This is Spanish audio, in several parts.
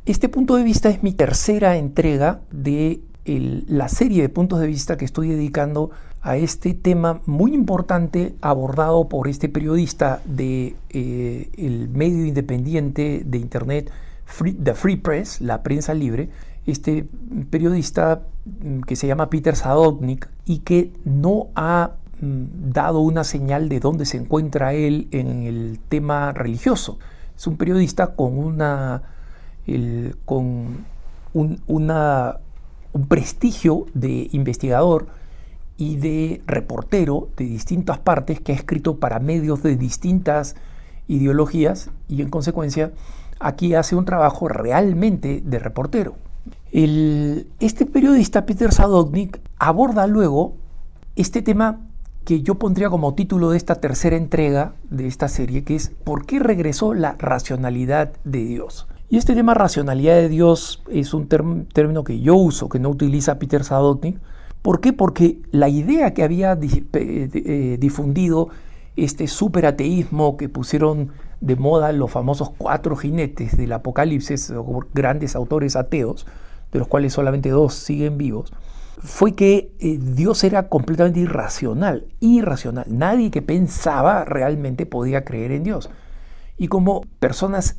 Este punto de vista es mi tercera entrega de la serie de puntos de vista que estoy dedicando a este tema muy importante abordado por este periodista de el medio independiente de internet, The Free Press, la prensa libre, este periodista que se llama Peter Sadovnik y que no ha dado una señal de dónde se encuentra él en el tema religioso. Es un periodista con un prestigio de investigador y de reportero de distintas partes que ha escrito para medios de distintas ideologías y en consecuencia aquí hace un trabajo realmente de reportero. Este periodista Peter Sadovnik aborda luego este tema que yo pondría como título de esta tercera entrega de esta serie, que es ¿por qué regresó la racionalidad de Dios? Y este tema racionalidad de Dios es un término que yo uso, que no utiliza Peter Sadovnik. ¿Por qué? Porque la idea que había difundido este superateísmo que pusieron de moda los famosos 4 jinetes del apocalipsis, grandes autores ateos, de los cuales solamente 2 siguen vivos, fue que Dios era completamente irracional. Nadie que pensaba realmente podía creer en Dios. Y como personas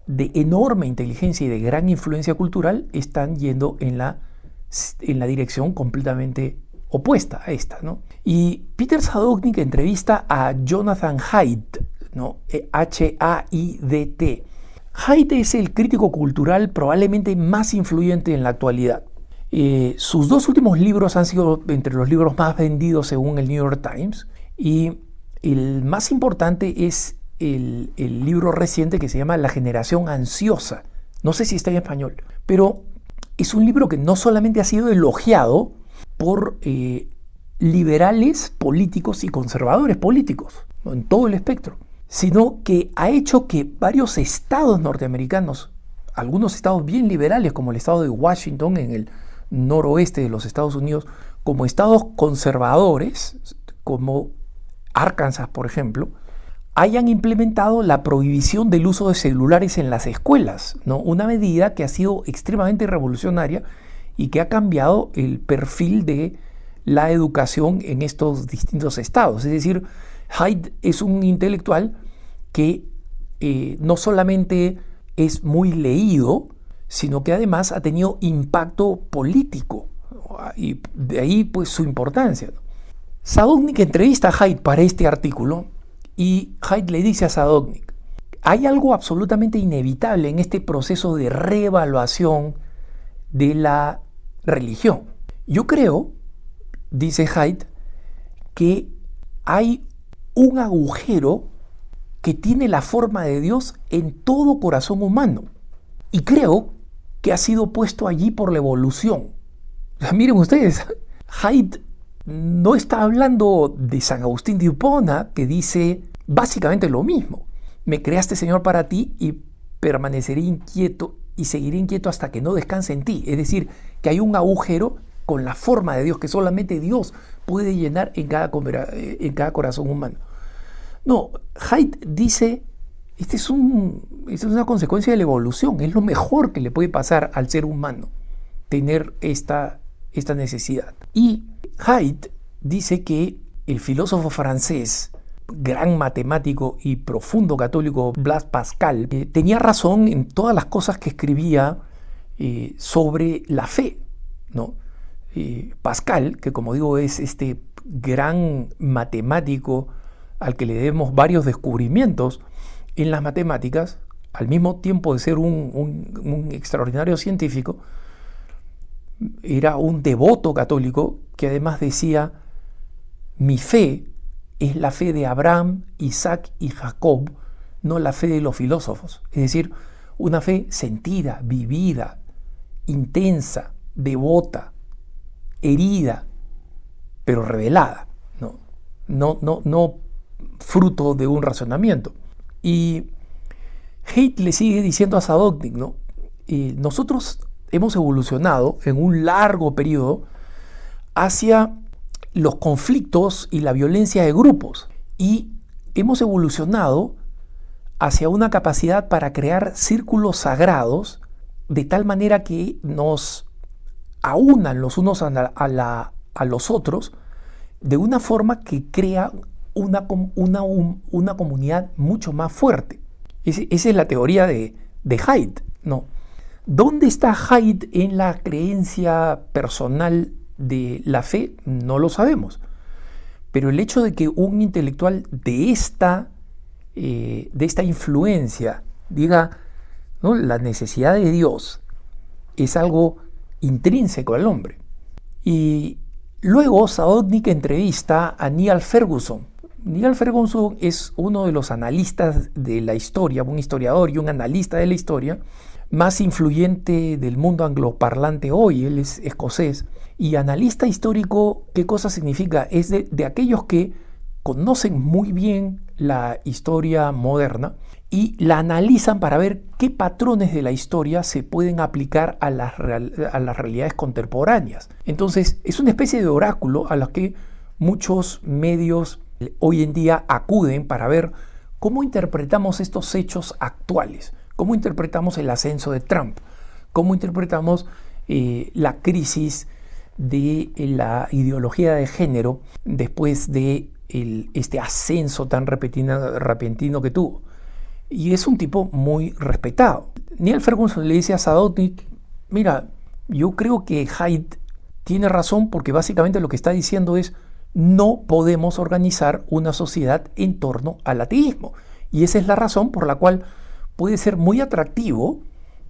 de enorme inteligencia y de gran influencia cultural están yendo en la dirección completamente opuesta a esta, ¿no? Y Peter Sadovnik entrevista a Jonathan Haidt, ¿no? H-A-I-D-T. Haidt es el crítico cultural probablemente más influyente en la actualidad. Sus 2 últimos libros han sido entre los libros más vendidos según el New York Times, y el más importante es el libro reciente que se llama La generación ansiosa. No sé si está en español, pero es un libro que no solamente ha sido elogiado por liberales políticos y conservadores políticos, ¿no?, en todo el espectro, sino que ha hecho que varios estados norteamericanos, algunos estados bien liberales como el estado de Washington en el noroeste de los Estados Unidos, como estados conservadores, como Arkansas, por ejemplo, hayan implementado la prohibición del uso de celulares en las escuelas, ¿no? Una medida que ha sido extremadamente revolucionaria y que ha cambiado el perfil de la educación en estos distintos estados. Es decir, Haidt es un intelectual que no solamente es muy leído, sino que además ha tenido impacto político, y de ahí pues su importancia, ¿no? Sadovnik entrevista a Haidt para este artículo y Haidt le dice a Sadovnik: hay algo absolutamente inevitable en este proceso de reevaluación de la religión. Yo creo, dice Haidt, que hay un agujero que tiene la forma de Dios en todo corazón humano. Y creo que ha sido puesto allí por la evolución. O sea, miren ustedes, Haidt no está hablando de San Agustín de Hipona, que dice básicamente lo mismo. Me creaste, Señor, para ti y permaneceré inquieto y seguiré inquieto hasta que no descanse en ti. Es decir, que hay un agujero con la forma de Dios que solamente Dios puede llenar en cada corazón humano. No, Haidt dice, esta es una consecuencia de la evolución, es lo mejor que le puede pasar al ser humano, tener esta necesidad. Y Haidt dice que el filósofo francés, gran matemático y profundo católico, Blaise Pascal, tenía razón en todas las cosas que escribía sobre la fe, ¿no? Pascal, que como digo es este gran matemático al que le debemos varios descubrimientos en las matemáticas, al mismo tiempo de ser un extraordinario científico, era un devoto católico que además decía: mi fe es la fe de Abraham, Isaac y Jacob, no la fe de los filósofos. Es decir, una fe sentida, vivida, intensa, devota, herida, pero revelada, no fruto de un razonamiento. Y Haidt le sigue diciendo a Sadovnik, ¿no? Nosotros hemos evolucionado en un largo periodo hacia los conflictos y la violencia de grupos, y hemos evolucionado hacia una capacidad para crear círculos sagrados de tal manera que nos aúnan los unos a los otros de una forma que crea una comunidad mucho más fuerte. Esa es la teoría de Haidt, ¿no? ¿Dónde está Haidt en la creencia personal de la fe? No lo sabemos. Pero el hecho de que un intelectual de esta influencia diga, ¿no?, la necesidad de Dios es algo intrínseco al hombre. Y luego Zadotnik entrevista a Niall Ferguson. Niall Ferguson es uno de los analistas de la historia, un historiador y un analista de la historia más influyente del mundo angloparlante hoy. Él es escocés. Y analista histórico, ¿qué cosa significa? Es de aquellos que conocen muy bien la historia moderna y la analizan para ver qué patrones de la historia se pueden aplicar a las realidades contemporáneas. Entonces, es una especie de oráculo a los que muchos medios hoy en día acuden para ver cómo interpretamos estos hechos actuales, cómo interpretamos el ascenso de Trump, cómo interpretamos la crisis de la ideología de género después de este ascenso tan repentino que tuvo. Y es un tipo muy respetado. Niall Ferguson le dice a Zadotnik, mira, yo creo que Haidt tiene razón porque básicamente lo que está diciendo es no podemos organizar una sociedad en torno al ateísmo. Y esa es la razón por la cual puede ser muy atractivo,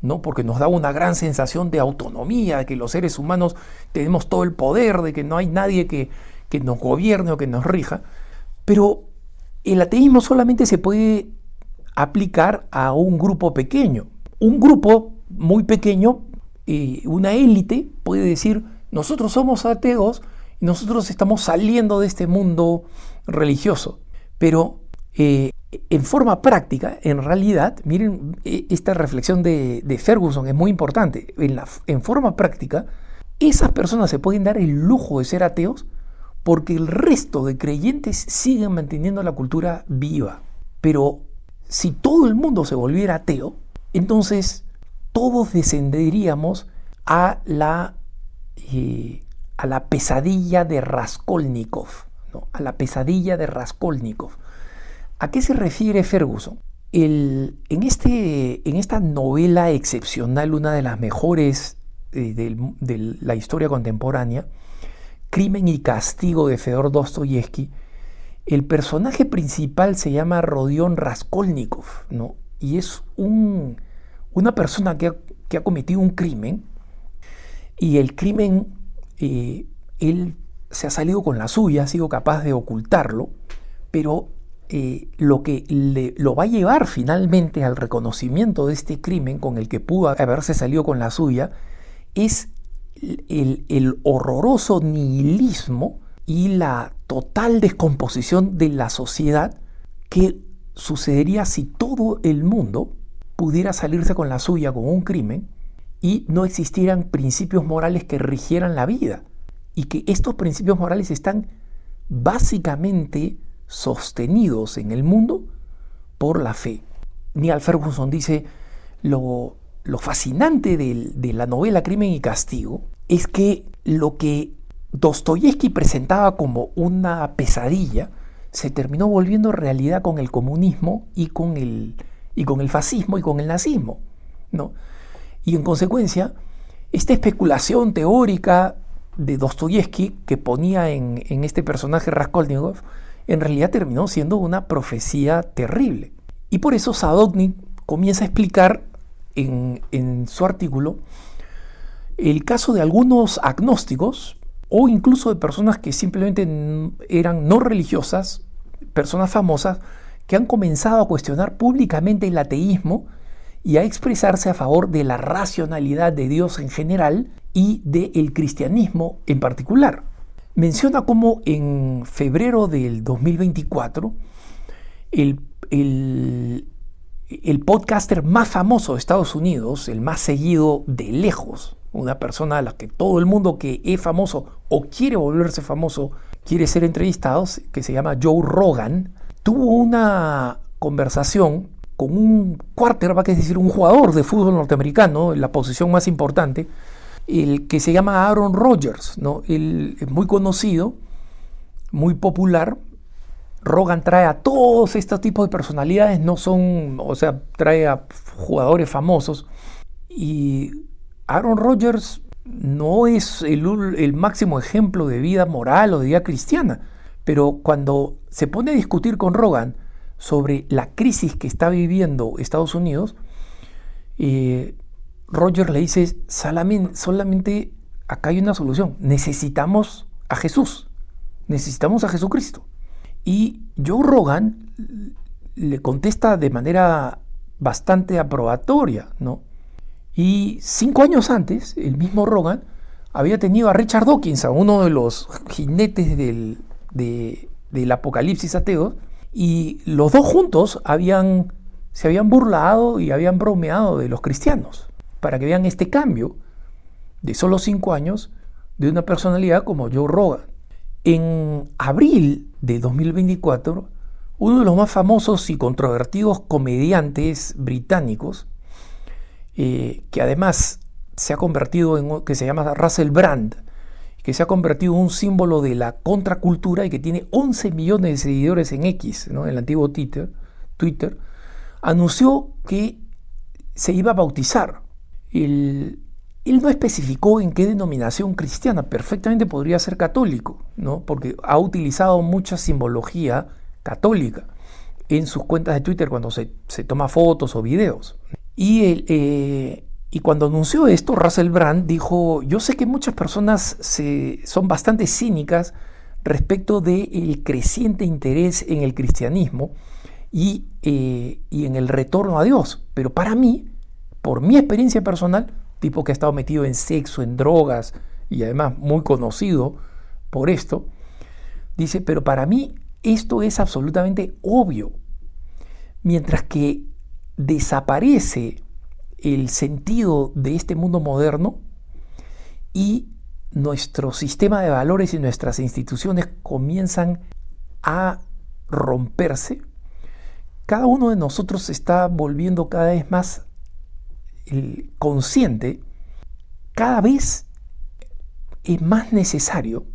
¿no?, porque nos da una gran sensación de autonomía, de que los seres humanos tenemos todo el poder, de que no hay nadie que nos gobierne o que nos rija. Pero el ateísmo solamente se puede aplicar a un grupo pequeño. Un grupo muy pequeño, una élite, puede decir, nosotros somos ateos y nosotros estamos saliendo de este mundo religioso. Pero en forma práctica, en realidad, miren, esta reflexión de Ferguson es muy importante. En forma práctica, esas personas se pueden dar el lujo de ser ateos porque el resto de creyentes siguen manteniendo la cultura viva. Pero si todo el mundo se volviera ateo, entonces todos descenderíamos a la pesadilla de Raskolnikov, ¿no? A la pesadilla de Raskolnikov. ¿A qué se refiere Ferguson? En esta novela excepcional, una de las mejores de la historia contemporánea, Crimen y Castigo de Fedor Dostoyevsky, el personaje principal se llama Rodion Raskolnikov, ¿no? Y es una persona que ha cometido un crimen, y el crimen, él se ha salido con la suya, ha sido capaz de ocultarlo, pero lo que lo va a llevar finalmente al reconocimiento de este crimen con el que pudo haberse salido con la suya es el horroroso nihilismo y la total descomposición de la sociedad que sucedería si todo el mundo pudiera salirse con la suya con un crimen y no existieran principios morales que rigieran la vida, y que estos principios morales están básicamente sostenidos en el mundo por la fe. Niall Ferguson dice, lo fascinante de la novela Crimen y Castigo es que lo que Dostoyevsky presentaba como una pesadilla se terminó volviendo realidad con el comunismo y con el fascismo y con el nazismo, ¿no? Y en consecuencia, esta especulación teórica de Dostoyevsky que ponía en este personaje Raskolnikov en realidad terminó siendo una profecía terrible. Y por eso Zadotnik comienza a explicar en su artículo el caso de algunos agnósticos o incluso de personas que simplemente eran no religiosas, personas famosas, que han comenzado a cuestionar públicamente el ateísmo y a expresarse a favor de la racionalidad de Dios en general y del cristianismo en particular. Menciona cómo en febrero del 2024 el podcaster más famoso de Estados Unidos, el más seguido de lejos, una persona a la que todo el mundo que es famoso o quiere volverse famoso quiere ser entrevistado, que se llama Joe Rogan, tuvo una conversación con un quarterback, es decir, un jugador de fútbol norteamericano, en la posición más importante, el que se llama Aaron Rodgers, ¿no? Él es muy conocido, muy popular. Rogan trae a todos estos tipos de personalidades, trae a jugadores famosos. Y Aaron Rodgers no es el máximo ejemplo de vida moral o de vida cristiana, pero cuando se pone a discutir con Rogan sobre la crisis que está viviendo Estados Unidos, Rodgers le dice, solamente acá hay una solución, necesitamos a Jesús, necesitamos a Jesucristo. Y Joe Rogan le contesta de manera bastante aprobatoria, ¿no? Y 5 años antes, el mismo Rogan había tenido a Richard Dawkins, a uno de los jinetes del apocalipsis ateo, y los dos juntos se habían burlado y habían bromeado de los cristianos, para que vean este cambio de solo 5 años de una personalidad como Joe Rogan. En abril de 2024, uno de los más famosos y controvertidos comediantes británicos, que además se ha convertido que se llama Russell Brand, que se ha convertido en un símbolo de la contracultura y que tiene 11 millones de seguidores en X, ¿no? En el antiguo Twitter, anunció que se iba a bautizar. Él no especificó en qué denominación cristiana, perfectamente podría ser católico, ¿no? Porque ha utilizado mucha simbología católica en sus cuentas de Twitter cuando se toma fotos o videos. Y cuando anunció esto, Russell Brand dijo, yo sé que muchas personas son bastante cínicas respecto del creciente interés en el cristianismo y en el retorno a Dios, pero para mí, por mi experiencia personal, tipo que ha estado metido en sexo, en drogas y además muy conocido por esto, dice, pero para mí esto es absolutamente obvio. Mientras que desaparece el sentido de este mundo moderno y nuestro sistema de valores y nuestras instituciones comienzan a romperse, cada uno de nosotros se está volviendo cada vez más consciente, cada vez es más necesario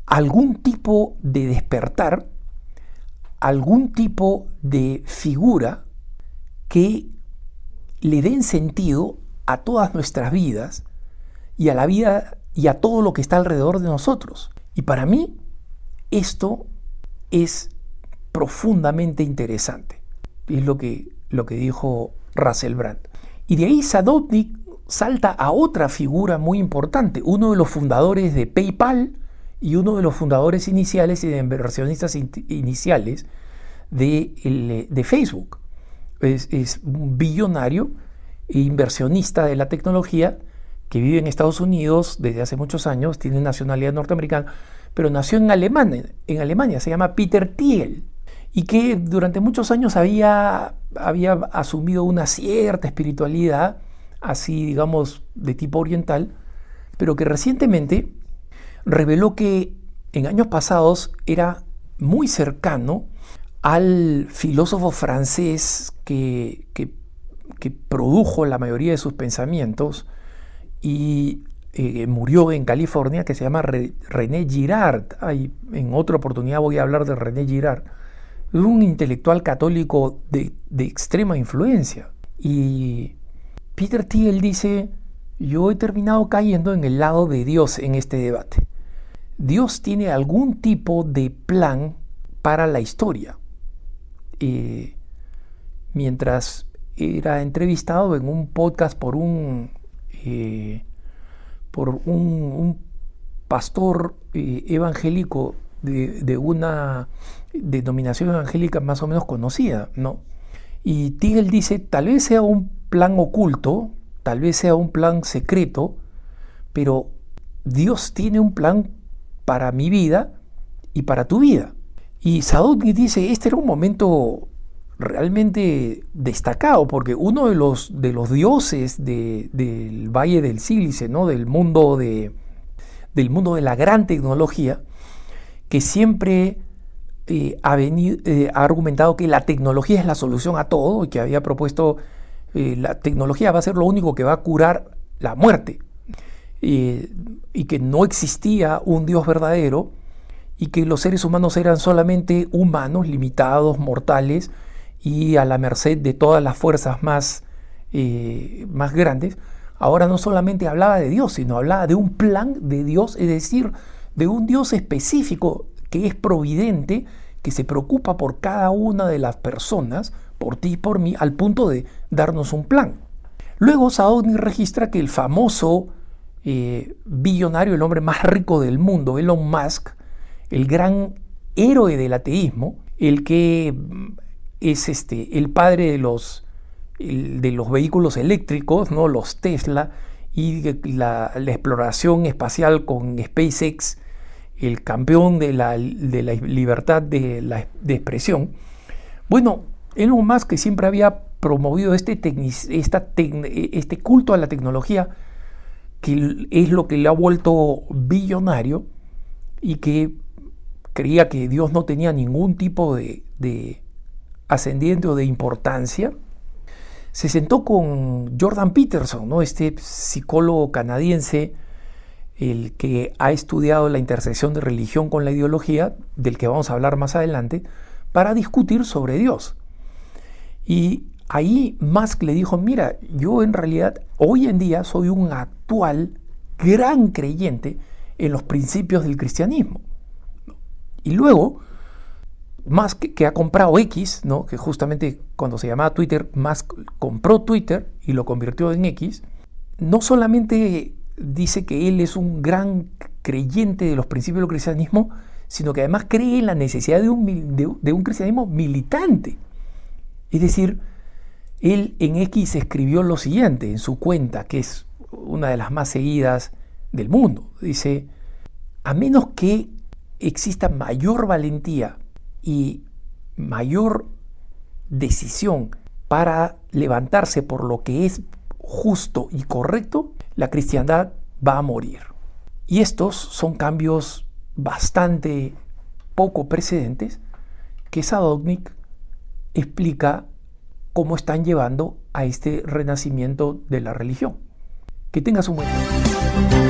algún tipo de despertar, algún tipo de figura que le den sentido a todas nuestras vidas y a la vida y a todo lo que está alrededor de nosotros. Y para mí esto es profundamente interesante. Es lo que dijo Russell Brand. Y de ahí Sadovnik salta a otra figura muy importante, uno de los fundadores de PayPal y uno de los fundadores iniciales y de inversionistas iniciales de Facebook. Es un billonario e inversionista de la tecnología que vive en Estados Unidos desde hace muchos años, tiene nacionalidad norteamericana, pero nació en Alemania, se llama Peter Thiel, y que durante muchos años había asumido una cierta espiritualidad, así digamos de tipo oriental, pero que recientemente reveló que en años pasados era muy cercano al filósofo francés que produjo la mayoría de sus pensamientos y murió en California, que se llama René Girard. En otra oportunidad voy a hablar de René Girard. Es un intelectual católico de extrema influencia. Y Peter Thiel dice, yo he terminado cayendo en el lado de Dios en este debate. Dios tiene algún tipo de plan para la historia. Mientras era entrevistado en un podcast por un pastor evangélico de una denominación evangélica más o menos conocida, ¿no? Y Thiel dice, tal vez sea un plan oculto, tal vez sea un plan secreto, pero Dios tiene un plan para mi vida y para tu vida. Y Sadovnik dice, este era un momento realmente destacado, porque uno de los dioses del Valle del Sílice, ¿no? del mundo de la gran tecnología, que siempre ha argumentado que la tecnología es la solución a todo y que había propuesto la tecnología va a ser lo único que va a curar la muerte, y que no existía un Dios verdadero y que los seres humanos eran solamente humanos, limitados, mortales y a la merced de todas las fuerzas más grandes. Ahora no solamente hablaba de Dios, sino hablaba de un plan de Dios, es decir, de un Dios específico que es providente, que se preocupa por cada una de las personas, por ti y por mí, al punto de darnos un plan. Luego Zadokny registra que el famoso billonario, el hombre más rico del mundo, Elon Musk, el gran héroe del ateísmo, el que es el padre de los vehículos eléctricos, ¿no? Los Tesla, y la exploración espacial con SpaceX, el campeón de la libertad de expresión. Bueno, Elon Musk, que siempre había promovido este culto a la tecnología, que es lo que le ha vuelto billonario, y que creía que Dios no tenía ningún tipo de ascendiente o de importancia, se sentó con Jordan Peterson, ¿no? Este psicólogo canadiense, el que ha estudiado la intersección de religión con la ideología, del que vamos a hablar más adelante, para discutir sobre Dios. Y ahí Musk le dijo: mira, yo en realidad hoy en día soy un actual gran creyente en los principios del cristianismo. Y luego Musk, que ha comprado X, ¿no? Que justamente cuando se llamaba Twitter, Musk compró Twitter y lo convirtió en X, no solamente dice que él es un gran creyente de los principios del cristianismo, sino que además cree en la necesidad de un cristianismo militante. Es decir, él en X escribió lo siguiente en su cuenta, que es una de las más seguidas del mundo. Dice: a menos que exista mayor valentía y mayor decisión para levantarse por lo que es justo y correcto, la cristiandad va a morir. Y estos son cambios bastante poco precedentes que Zadokny explica cómo están llevando a este renacimiento de la religión. Que tengas un buen día.